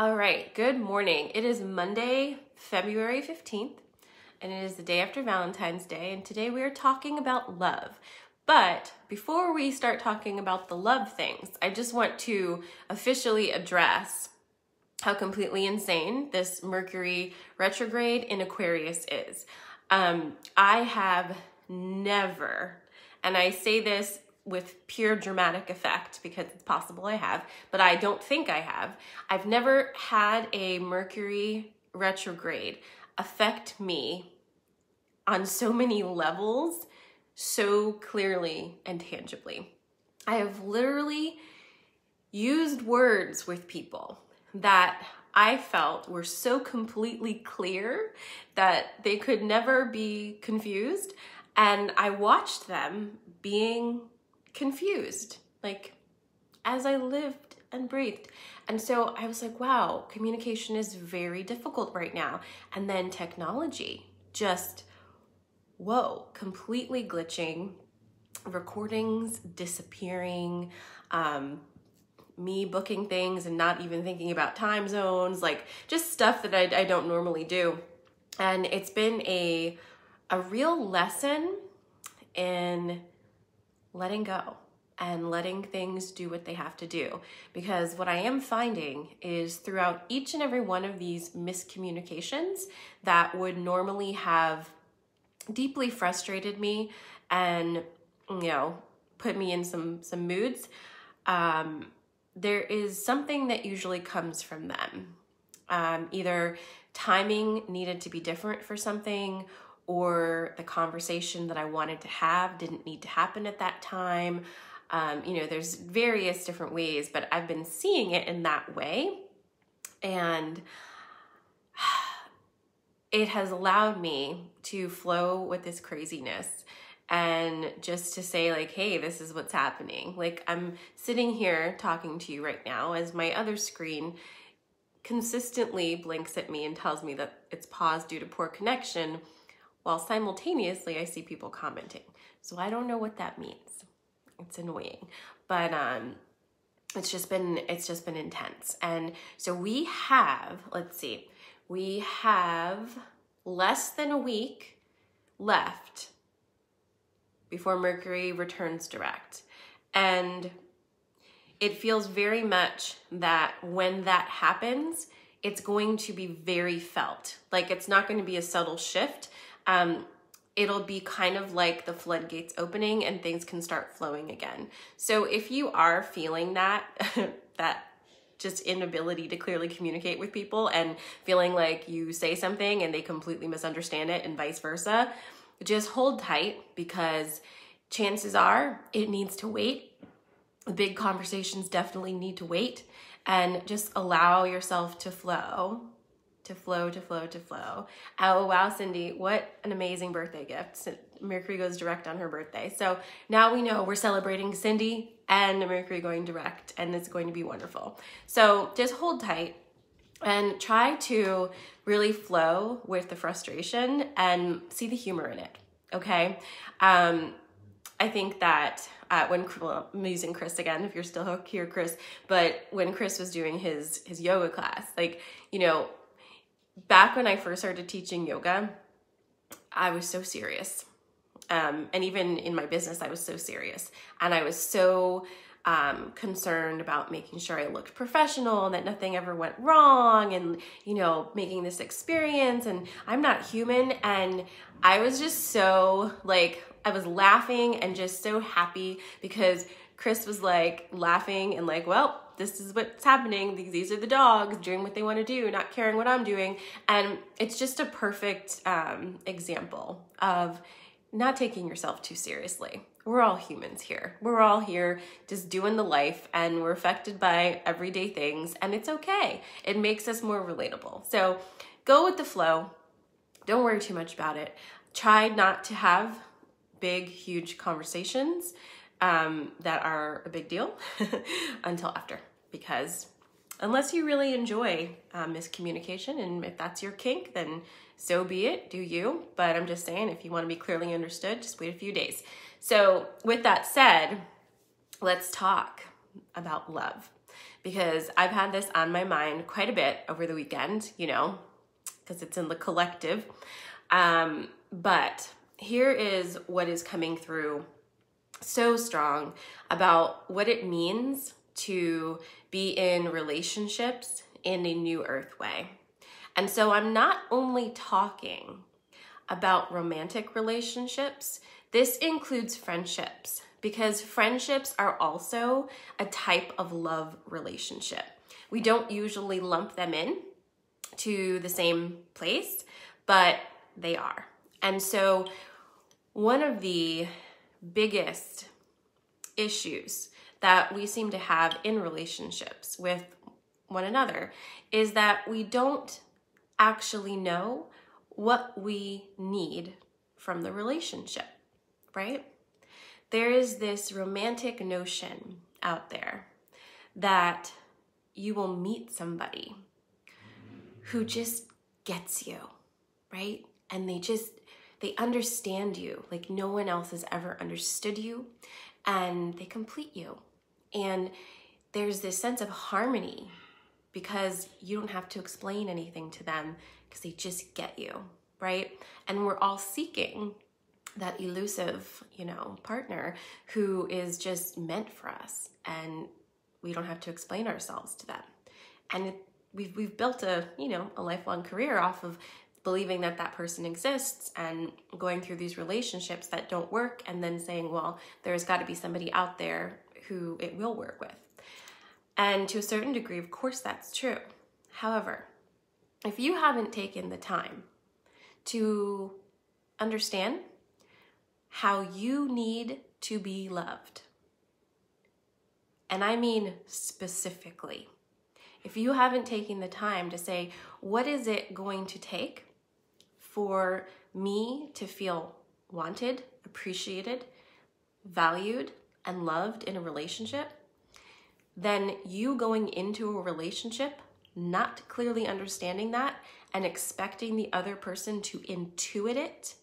All right, good morning. It is Monday, February 15th, and it is the day after Valentine's Day, and today we are talking about love. But before we start talking about the love things, I just want to officially address how completely insane this Mercury retrograde in Aquarius is. I have never, and I say this with pure dramatic effect because it's possible I have, but I don't think I have. I've never had a Mercury retrograde affect me on so many levels, so clearly and tangibly. I have literally used words with people that I felt were so completely clear that they could never be confused. And I watched them being confused, like as I lived and breathed. And so I was like, wow, communication is very difficult right now. And then technology just, whoa, completely glitching, recordings disappearing, me booking things and not even thinking about time zones, like just stuff that I don't normally do. And it's been a real lesson in letting go and letting things do what they have to do. Because what I am finding is throughout each and every one of these miscommunications that would normally have deeply frustrated me and, put me in some moods, there is something that usually comes from them. Either timing needed to be different for something, or the conversation that I wanted to have didn't need to happen at that time. There's various different ways, but I've been seeing it in that way. And it has allowed me to flow with this craziness and just to say like, hey, this is what's happening. Like I'm sitting here talking to you right now as my other screen consistently blinks at me and tells me that it's paused due to poor connection, while simultaneously I see people commenting. So I don't know what that means. It's annoying, but it's just been intense. And so we have less than a week left before Mercury returns direct. And it feels very much that when that happens, it's going to be very felt. Like it's not going to be a subtle shift. It'll be kind of like the floodgates opening and things can start flowing again. So if you are feeling that, that just inability to clearly communicate with people and feeling like you say something and they completely misunderstand it and vice versa, just hold tight because chances are it needs to wait. The big conversations definitely need to wait, and just allow yourself to flow. To flow. Oh, wow, Cindy, what an amazing birthday gift. Mercury goes direct on her birthday. So now we know we're celebrating Cindy and Mercury going direct, and it's going to be wonderful. So just hold tight and try to really flow with the frustration and see the humor in it, okay? I think that I'm using Chris again, if you're still here, Chris, but when Chris was doing his yoga class, back when I first started teaching yoga, I was so serious. And even in my business, I was so serious. And I was so concerned about making sure I looked professional and that nothing ever went wrong and, making this experience. And I'm not human. And I was just so I was laughing and just so happy because Chris was laughing and well, this is what's happening. These are the dogs doing what they want to do, not caring what I'm doing. And it's just a perfect example of not taking yourself too seriously. We're all humans here. We're all here just doing the life, and we're affected by everyday things, and it's okay. It makes us more relatable. So go with the flow. Don't worry too much about it. Try not to have big, huge conversations that are a big deal until after, because unless you really enjoy miscommunication, and if that's your kink, then so be it, do you. But I'm just saying, if you want to be clearly understood, just wait a few days. So with that said, let's talk about love, because I've had this on my mind quite a bit over the weekend, you know, because it's in the collective. But here is what is coming through so strong about what it means to be in relationships in a new earth way. And so I'm not only talking about romantic relationships, this includes friendships, because friendships are also a type of love relationship. We don't usually lump them in to the same place, but they are. And so one of the biggest issues that we seem to have in relationships with one another is that we don't actually know what we need from the relationship, right? There is this romantic notion out there that you will meet somebody who just gets you, right? And they understand you like no one else has ever understood you, and they complete you. And there's this sense of harmony because you don't have to explain anything to them because they just get you, right? And we're all seeking that elusive, you know, partner who is just meant for us, and we don't have to explain ourselves to them. And we've built a lifelong career off of believing that that person exists and going through these relationships that don't work and then saying, well, there's got to be somebody out there who it will work with. And to a certain degree, of course, that's true. However, if you haven't taken the time to understand how you need to be loved, and I mean specifically, if you haven't taken the time to say, what is it going to take for me to feel wanted, appreciated, valued, and loved in a relationship, then you going into a relationship not clearly understanding that and expecting the other person to intuit it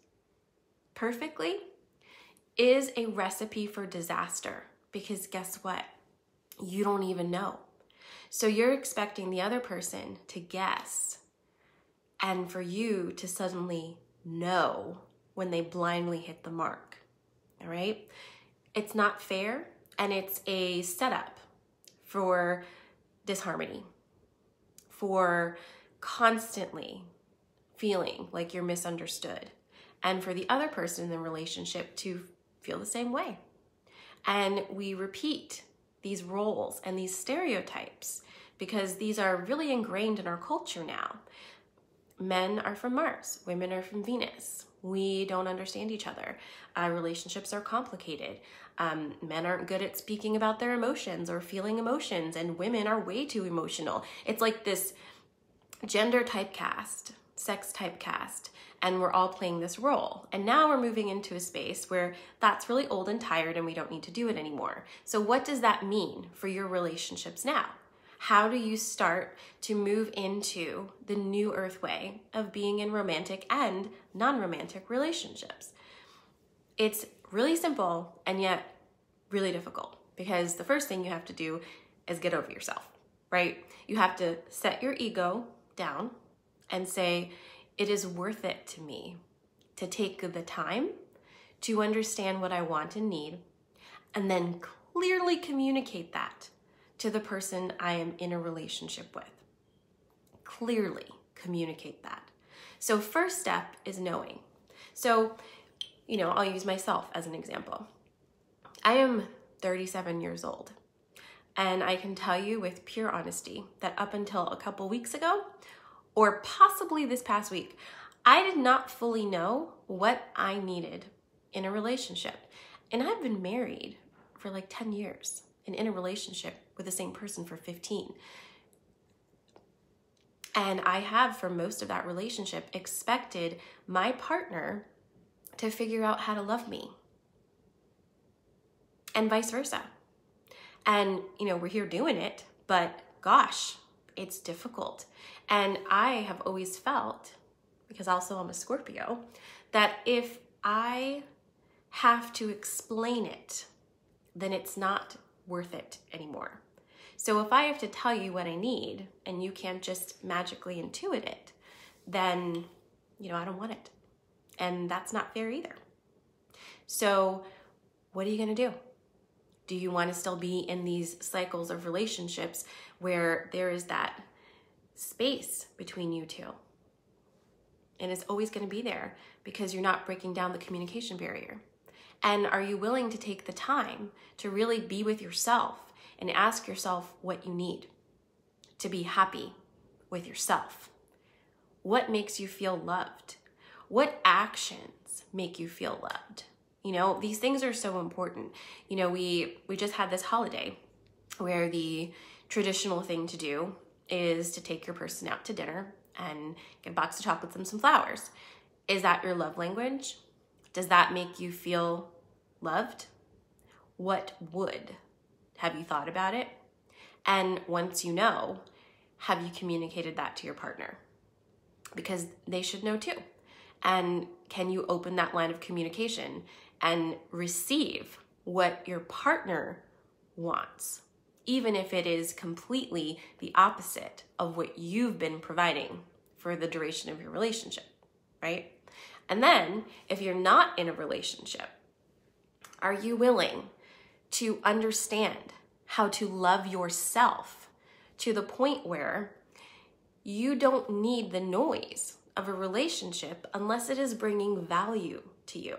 perfectly is a recipe for disaster, because guess what? You don't even know. So you're expecting the other person to guess and for you to suddenly know when they blindly hit the mark, all right? It's not fair, and it's a setup for disharmony, for constantly feeling like you're misunderstood, and for the other person in the relationship to feel the same way. And we repeat these roles and these stereotypes because these are really ingrained in our culture now. Men are from Mars, women are from Venus. We don't understand each other. Relationships are complicated. Men aren't good at speaking about their emotions or feeling emotions, and women are way too emotional. It's like this gender typecast, sex typecast, and we're all playing this role. And now we're moving into a space where that's really old and tired and we don't need to do it anymore. So what does that mean for your relationships now? How do you start to move into the new earth way of being in romantic and non-romantic relationships? It's really simple and yet really difficult, because the first thing you have to do is get over yourself, right? You have to set your ego down and say, it is worth it to me to take the time to understand what I want and need, and then clearly communicate that to the person I am in a relationship with. Clearly communicate that. So first step is knowing. So, I'll use myself as an example. I am 37 years old, and I can tell you with pure honesty that up until a couple weeks ago, or possibly this past week, I did not fully know what I needed in a relationship. And I've been married for like 10 years and in a relationship with the same person for 15. And I have, for most of that relationship, expected my partner to figure out how to love me, and vice versa. And, we're here doing it, but gosh, it's difficult. And I have always felt, because also I'm a Scorpio, that if I have to explain it, then it's not worth it anymore. So if I have to tell you what I need and you can't just magically intuit it, then, I don't want it. And that's not fair either. So what are you going to do? Do you want to still be in these cycles of relationships where there is that space between you two? And it's always going to be there because you're not breaking down the communication barrier. And are you willing to take the time to really be with yourself and ask yourself what you need to be happy with yourself? What makes you feel loved? What actions make you feel loved? These things are so important. We just had this holiday where the traditional thing to do is to take your person out to dinner and get a box of chocolates and some flowers. Is that your love language? Does that make you feel loved? What would? Have you thought about it? And once you know, have you communicated that to your partner? Because they should know too. And can you open that line of communication and receive what your partner wants, even if it is completely the opposite of what you've been providing for the duration of your relationship, right? And then if you're not in a relationship, are you willing to understand how to love yourself to the point where you don't need the noise of a relationship unless it is bringing value to you,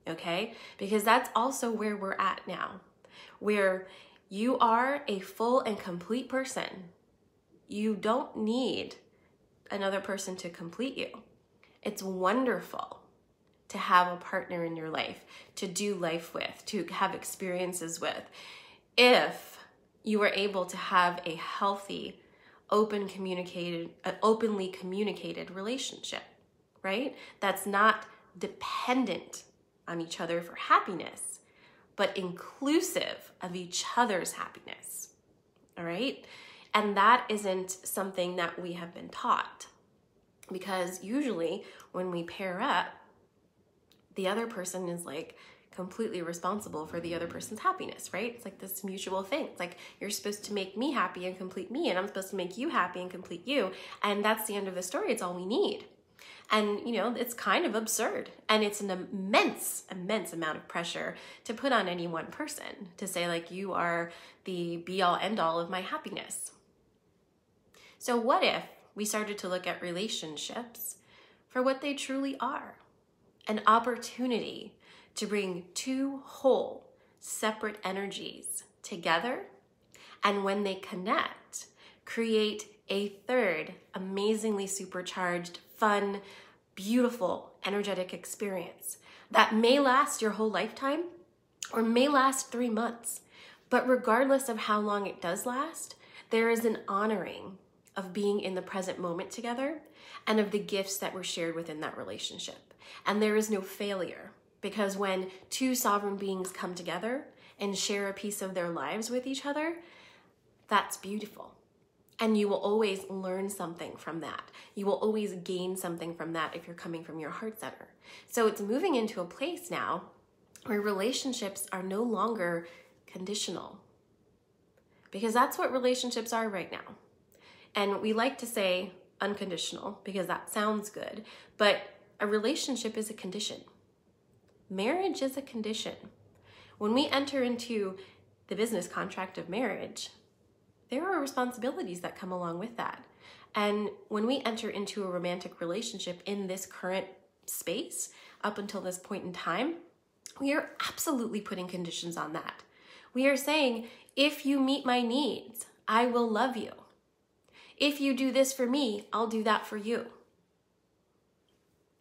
okay? Because that's also where we're at now, where you are a full and complete person. You don't need another person to complete you. It's wonderful to have a partner in your life, to do life with, to have experiences with, if you are able to have a healthy, openly communicated relationship, right? That's not dependent on each other for happiness, but inclusive of each other's happiness, all right? And that isn't something that we have been taught, because usually when we pair up, the other person is like completely responsible for the other person's happiness, right? It's like this mutual thing. It's like you're supposed to make me happy and complete me, and I'm supposed to make you happy and complete you. And that's the end of the story. It's all we need. And, it's kind of absurd. And it's an immense amount of pressure to put on any one person to say, like, you are the be-all, end-all of my happiness. So what if we started to look at relationships for what they truly are? An opportunity to bring two whole, separate energies together, and when they connect, create a third amazingly supercharged, fun, beautiful, energetic experience that may last your whole lifetime or may last 3 months. But regardless of how long it does last, there is an honoring of being in the present moment together and of the gifts that were shared within that relationship. And there is no failure, because when two sovereign beings come together and share a piece of their lives with each other, that's beautiful. And you will always learn something from that. You will always gain something from that if you're coming from your heart center. So it's moving into a place now where relationships are no longer conditional, because that's what relationships are right now. And we like to say unconditional because that sounds good, but a relationship is a condition. Marriage is a condition. When we enter into the business contract of marriage, there are responsibilities that come along with that. And when we enter into a romantic relationship in this current space, up until this point in time, we are absolutely putting conditions on that. We are saying, if you meet my needs, I will love you. If you do this for me, I'll do that for you.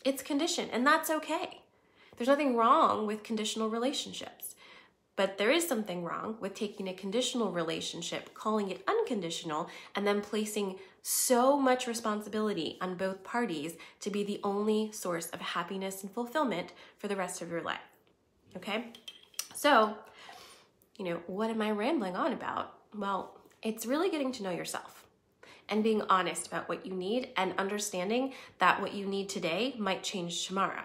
It's conditioned, and that's okay. There's nothing wrong with conditional relationships, but there is something wrong with taking a conditional relationship, calling it unconditional, and then placing so much responsibility on both parties to be the only source of happiness and fulfillment for the rest of your life, okay? So, what am I rambling on about? Well, it's really getting to know yourself and being honest about what you need and understanding that what you need today might change tomorrow.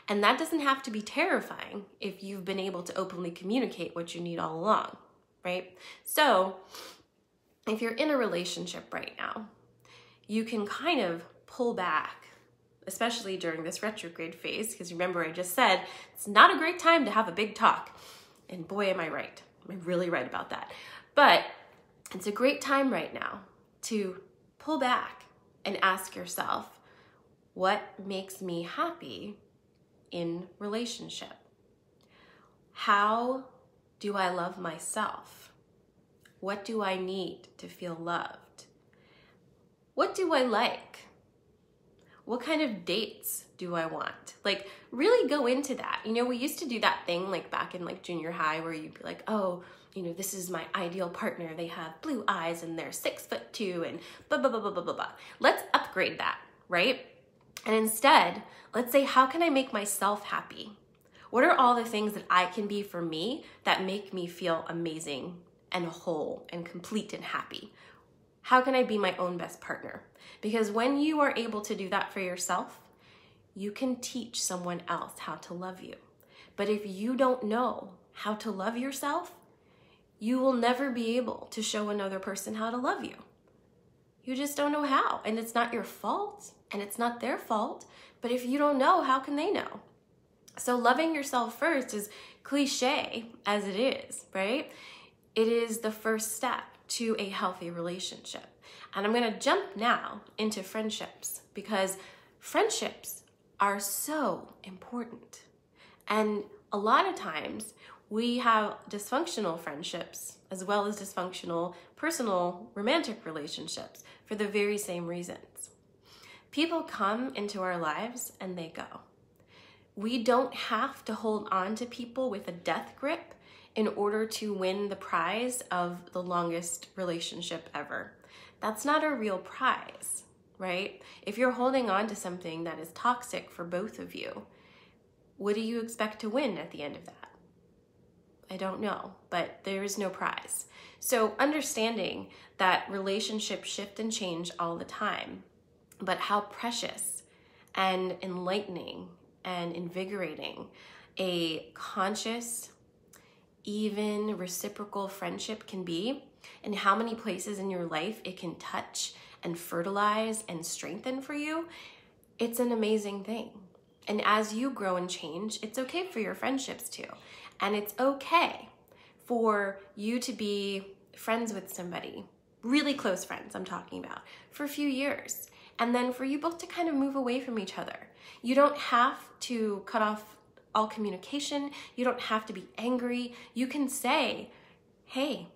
And that doesn't have to be terrifying if you've been able to openly communicate what you need all along, right? So if you're in a relationship right now, you can kind of pull back, especially during this retrograde phase, because remember I just said it's not a great time to have a big talk. And boy, am I right. I'm really right about that. But it's a great time right now to pull back and ask yourself, what makes me happy in relationship? How do I love myself? What do I need to feel loved? What do I like? What kind of dates do I want? Like, really go into that. You know, we used to do that thing like back in like junior high where you'd be like, oh, you know, this is my ideal partner. They have blue eyes and they're 6'2" and blah, blah, blah, blah, blah, blah, blah. Let's upgrade that, right? And instead, let's say, how can I make myself happy? What are all the things that I can be for me that make me feel amazing and whole and complete and happy? How can I be my own best partner? Because when you are able to do that for yourself, you can teach someone else how to love you. But if you don't know how to love yourself, you will never be able to show another person how to love you. You just don't know how. And it's not your fault and it's not their fault. But if you don't know, how can they know? So loving yourself first, is cliche as it is, right? It is the first step to a healthy relationship. And I'm going to jump now into friendships, because friendships are so important. And a lot of times we have dysfunctional friendships as well as dysfunctional personal romantic relationships for the very same reasons. People come into our lives and they go. We don't have to hold on to people with a death grip in order to win the prize of the longest relationship ever. That's not a real prize, right? If you're holding on to something that is toxic for both of you, what do you expect to win at the end of that? I don't know, but there is no prize. So understanding that relationships shift and change all the time, but how precious and enlightening and invigorating a conscious, even reciprocal friendship can be, and how many places in your life it can touch and fertilize and strengthen for you, it's an amazing thing. And as you grow and change, it's okay for your friendships too. And it's okay for you to be friends with somebody, really close friends I'm talking about, for a few years. And then for you both to kind of move away from each other. You don't have to cut off all communication. You don't have to be angry. You can say, hey,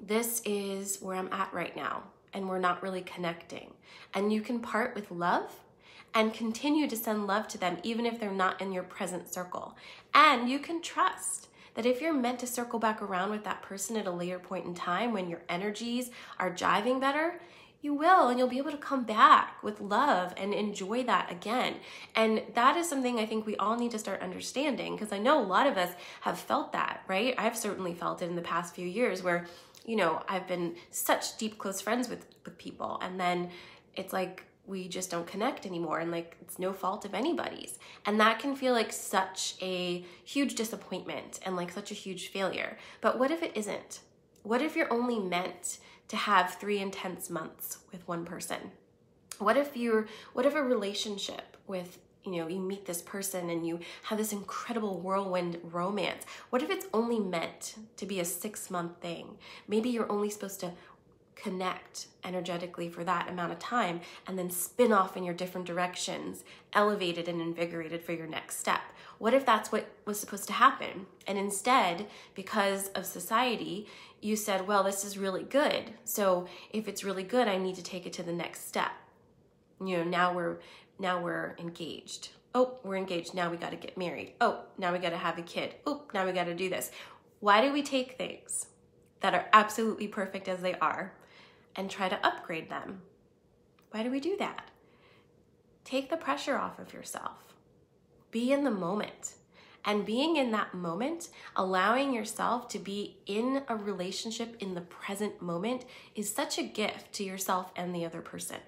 this is where I'm at right now, and we're not really connecting. And you can part with love and continue to send love to them even if they're not in your present circle. And you can trust that if you're meant to circle back around with that person at a later point in time when your energies are jiving better, you will, and you'll be able to come back with love and enjoy that again. And that is something I think we all need to start understanding, because I know a lot of us have felt that, right? I've certainly felt it in the past few years where, you know, I've been such deep, close friends with people, and then it's like we just don't connect anymore, and like it's no fault of anybody's. And that can feel like such a huge disappointment and like such a huge failure. But what if it isn't? What if you're only meant to have 3 intense months with one person? What if a relationship with, you know, you meet this person and you have this incredible whirlwind romance? What if it's only meant to be a 6-month thing? Maybe you're only supposed to connect energetically for that amount of time and then spin off in your different directions, elevated and invigorated for your next step. What if that's what was supposed to happen? And instead, because of society, you said, well, this is really good. So if it's really good, I need to take it to the next step. You know, now we're engaged. Oh, we're engaged. Now we got to get married. Oh, now we got to have a kid. Oh, now we got to do this. Why do we take things that are absolutely perfect as they are and try to upgrade them? Why do we do that? Take the pressure off of yourself. Be in the moment. And being in that moment, allowing yourself to be in a relationship in the present moment, is such a gift to yourself and the other person.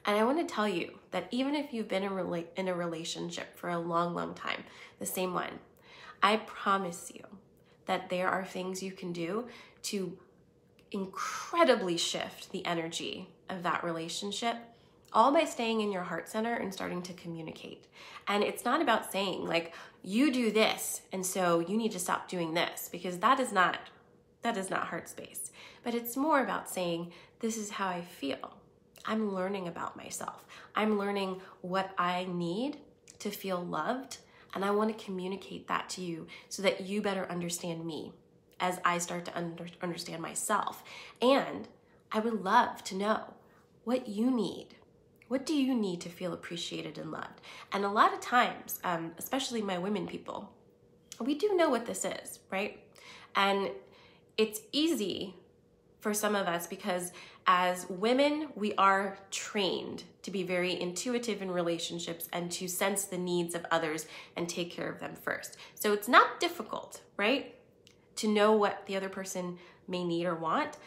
And I want to tell you that even if you've been in a relationship for a long, long time, the same one, I promise you that there are things you can do to incredibly shift the energy of that relationship, all by staying in your heart center and starting to communicate. And it's not about saying like, you do this, and so you need to stop doing this, because that is not heart space. But it's more about saying, this is how I feel. I'm learning about myself. I'm learning what I need to feel loved, and I want to communicate that to you so that you better understand me as I start to understand myself. And I would love to know what you need. What do you need to feel appreciated and loved? And a lot of times, especially my women people, we do know what this is, right? And it's easy for some of us because as women, we are trained to be very intuitive in relationships and to sense the needs of others and take care of them first. So it's not difficult, right, to know what the other person may need or want,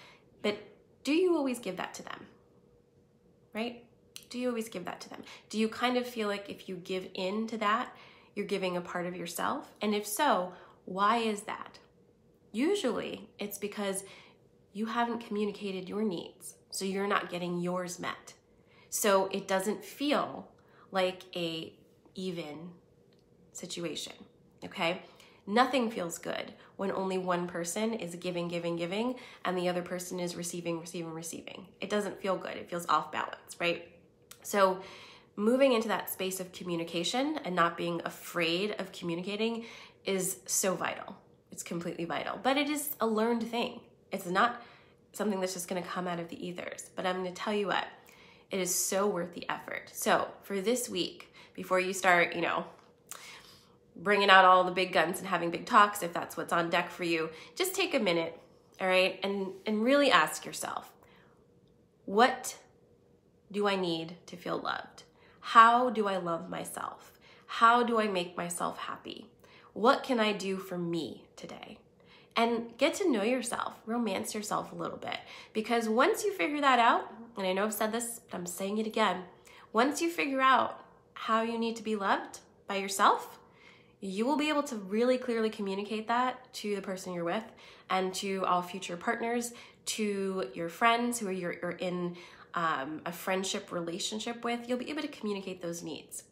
but do you always give that to them, right? Do you always give that to them? Do you kind of feel like if you give in to that, you're giving a part of yourself? And if so, why is that? Usually it's because you haven't communicated your needs, so you're not getting yours met. So it doesn't feel like a even situation, okay? Nothing feels good when only one person is giving, and the other person is receiving. It doesn't feel good. It feels off balance, right? So moving into that space of communication and not being afraid of communicating is so vital. It's completely vital, but it is a learned thing. It's not something that's just gonna come out of the ethers, but I'm gonna tell you what, it is so worth the effort. So for this week, before you start, bringing out all the big guns and having big talks, if that's what's on deck for you, just take a minute, all right, and really ask yourself, what do I need to feel loved? How do I love myself? How do I make myself happy? What can I do for me today? And get to know yourself, romance yourself a little bit. Because once you figure that out, and I know I've said this, but I'm saying it again, once you figure out how you need to be loved by yourself, you will be able to really clearly communicate that to the person you're with and to all future partners, to your friends who you're in a friendship relationship with. You'll be able to communicate those needs.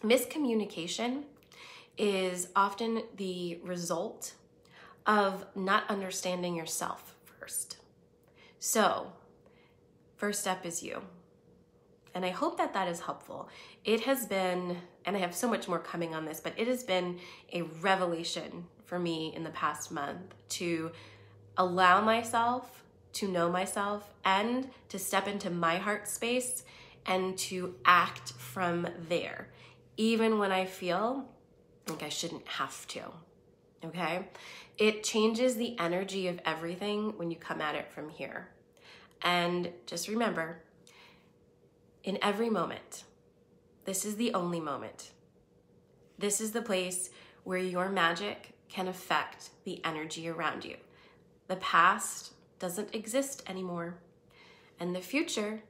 Miscommunication is often the result of not understanding yourself first. So, first step is you. And I hope that that is helpful. It has been, and I have so much more coming on this, but it has been a revelation for me in the past month to allow myself to know myself and to step into my heart space and to act from there, even when I feel like I shouldn't have to, okay? It changes the energy of everything when you come at it from here. And just remember, in every moment, this is the only moment. This is the place where your magic can affect the energy around you. The past doesn't exist anymore, and the future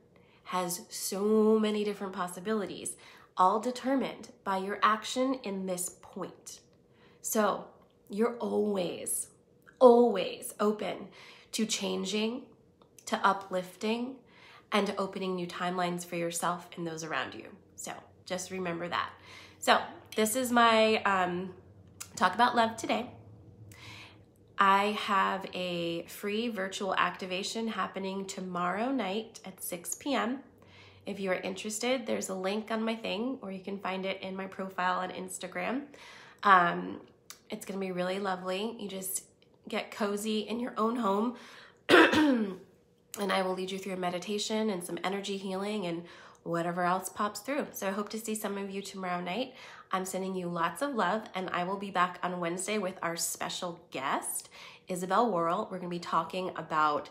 has so many different possibilities, all determined by your action in this point. So you're always open to changing, to uplifting, and to opening new timelines for yourself and those around you. So just remember that. So this is my talk about love today. I have a free virtual activation happening tomorrow night at 6 p.m. If you are interested, there's a link on my thing, or you can find it in my profile on Instagram. It's gonna be really lovely. You just get cozy in your own home and I will lead you through a meditation and some energy healing and whatever else pops through. So I hope to see some of you tomorrow night. I'm sending you lots of love, and I will be back on Wednesday with our special guest, Isabel Worrell. We're gonna be talking about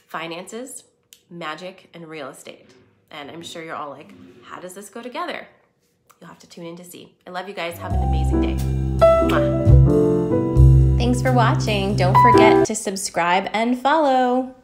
finances, magic, and real estate. And I'm sure you're all like, how does this go together? You'll have to tune in to see. I love you guys. Have an amazing day. Mwah. Thanks for watching. Don't forget to subscribe and follow.